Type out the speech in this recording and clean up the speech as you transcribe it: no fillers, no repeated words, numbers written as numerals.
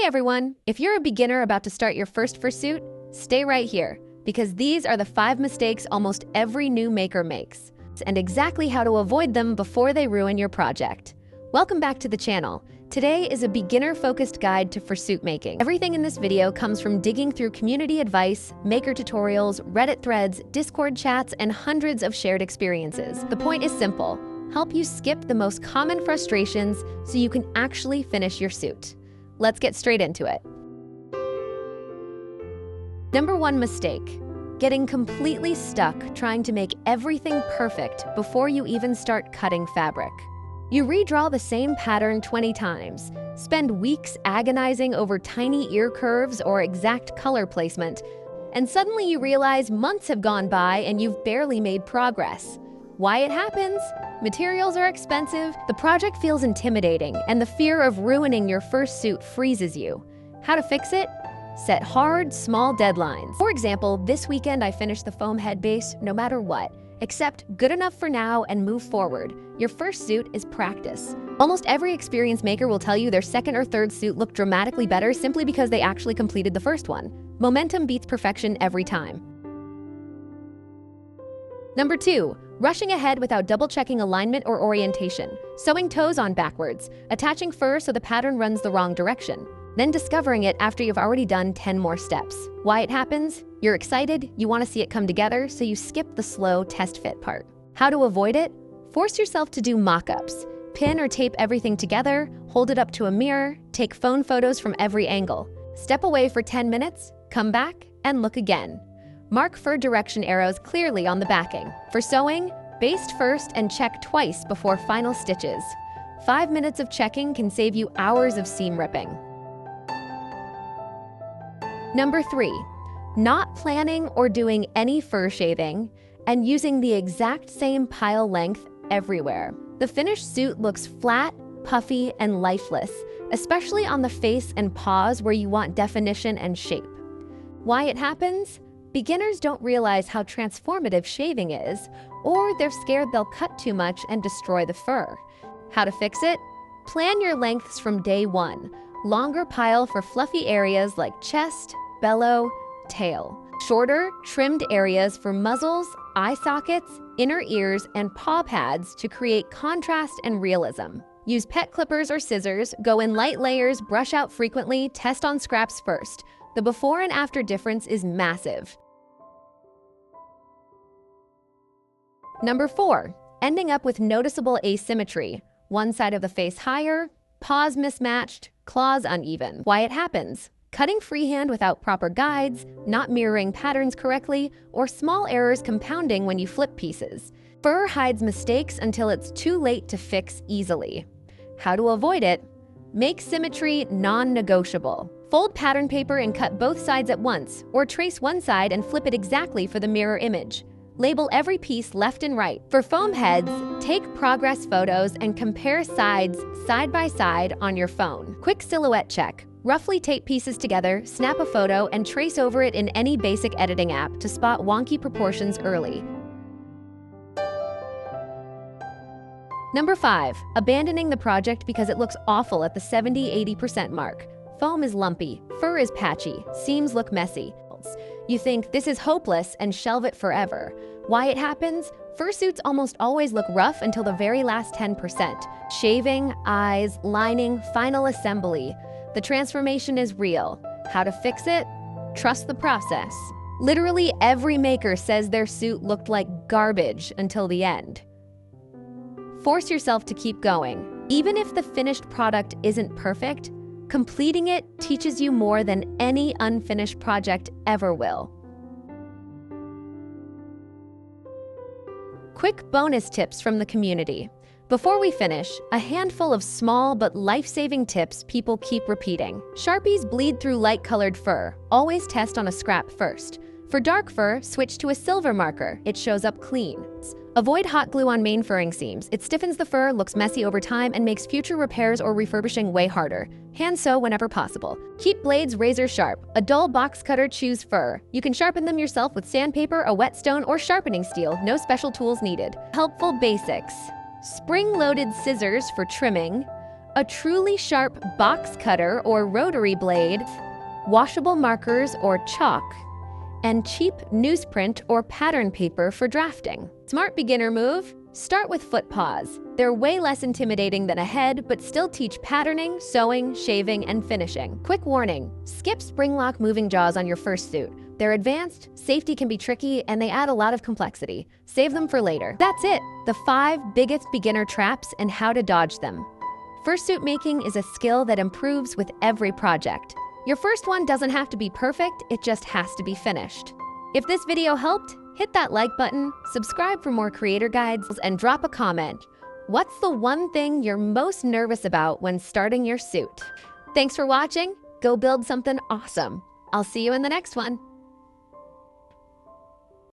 everyone! If you're a beginner about to start your first fursuit, stay right here, because these are the 5 mistakes almost every new maker makes, and exactly how to avoid them before they ruin your project. Welcome back to the channel. Today is a beginner-focused guide to fursuit making. Everything in this video comes from digging through community advice, maker tutorials, Reddit threads, Discord chats, and hundreds of shared experiences. The point is simple: help you skip the most common frustrations so you can actually finish your suit. Let's get straight into it. Number 1 mistake: getting completely stuck trying to make everything perfect before you even start cutting fabric. You redraw the same pattern 20 times, spend weeks agonizing over tiny ear curves or exact color placement, and suddenly you realize months have gone by and you've barely made progress. Why it happens? Materials are expensive, the project feels intimidating, and the fear of ruining your first suit freezes you. How to fix it? Set hard, small deadlines. For example, this weekend I finished the foam head base no matter what. Accept good enough for now and move forward. Your first suit is practice. Almost every experienced maker will tell you their second or third suit looked dramatically better simply because they actually completed the first one. Momentum beats perfection every time. Number 2, rushing ahead without double-checking alignment or orientation. Sewing toes on backwards, attaching fur so the pattern runs the wrong direction, then discovering it after you've already done 10 more steps. Why it happens? You're excited, you want to see it come together, so you skip the slow test fit part. How to avoid it? Force yourself to do mock-ups. Pin or tape everything together, hold it up to a mirror, take phone photos from every angle. Step away for 10 minutes, come back, and look again. Mark fur direction arrows clearly on the backing. For sewing, baste first and check twice before final stitches. 5 minutes of checking can save you hours of seam ripping. Number 3, not planning or doing any fur shaving and using the exact same pile length everywhere. The finished suit looks flat, puffy, and lifeless, especially on the face and paws where you want definition and shape. Why it happens? Beginners don't realize how transformative shaving is, or they're scared they'll cut too much and destroy the fur. How to fix it? Plan your lengths from day 1. Longer pile for fluffy areas like chest, bellow, tail. Shorter, trimmed areas for muzzles, eye sockets, inner ears, and paw pads to create contrast and realism. Use pet clippers or scissors, go in light layers, brush out frequently, test on scraps first. The before and after difference is massive. Number 4, ending up with noticeable asymmetry. One side of the face higher, paws mismatched, claws uneven. Why it happens? Cutting freehand without proper guides, not mirroring patterns correctly, or small errors compounding when you flip pieces. Fur hides mistakes until it's too late to fix easily. How to avoid it? Make symmetry non-negotiable. Fold pattern paper and cut both sides at once, or trace one side and flip it exactly for the mirror image. Label every piece left and right. For foam heads, take progress photos and compare sides side by side on your phone. Quick silhouette check. Roughly tape pieces together, snap a photo, and trace over it in any basic editing app to spot wonky proportions early. Number 5, abandoning the project because it looks awful at the 70–80% mark. Foam is lumpy, fur is patchy, seams look messy. You think this is hopeless and shelve it forever. Why it happens? Fursuits almost always look rough until the very last 10%. Shaving, eyes, lining, final assembly. The transformation is real. How to fix it? Trust the process. Literally every maker says their suit looked like garbage until the end. Force yourself to keep going. Even if the finished product isn't perfect, completing it teaches you more than any unfinished project ever will. Quick bonus tips from the community. Before we finish, a handful of small but life-saving tips people keep repeating. Sharpies bleed through light-colored fur. Always test on a scrap first. For dark fur, switch to a silver marker. It shows up clean. Avoid hot glue on main furring seams. It stiffens the fur, looks messy over time, and makes future repairs or refurbishing way harder. Hand sew whenever possible. Keep blades razor sharp. A dull box cutter chews fur. You can sharpen them yourself with sandpaper, a whetstone, or sharpening steel. No special tools needed. Helpful basics. Spring-loaded scissors for trimming. a truly sharp box cutter or rotary blade, washable markers or chalk, and cheap newsprint or pattern paper for drafting. Smart beginner move: start with foot paws. They're way less intimidating than a head, but still teach patterning, sewing, shaving, and finishing. Quick warning: skip spring lock moving jaws on your fursuit. They're advanced, safety can be tricky, and they add a lot of complexity. Save them for later. That's it, the 5 biggest beginner traps and how to dodge them. Fursuit making is a skill that improves with every project. Your first one doesn't have to be perfect, it just has to be finished. If this video helped, hit that like button, subscribe for more creator guides, and drop a comment. What's the one thing you're most nervous about when starting your suit? Thanks for watching. Go build something awesome. I'll see you in the next one.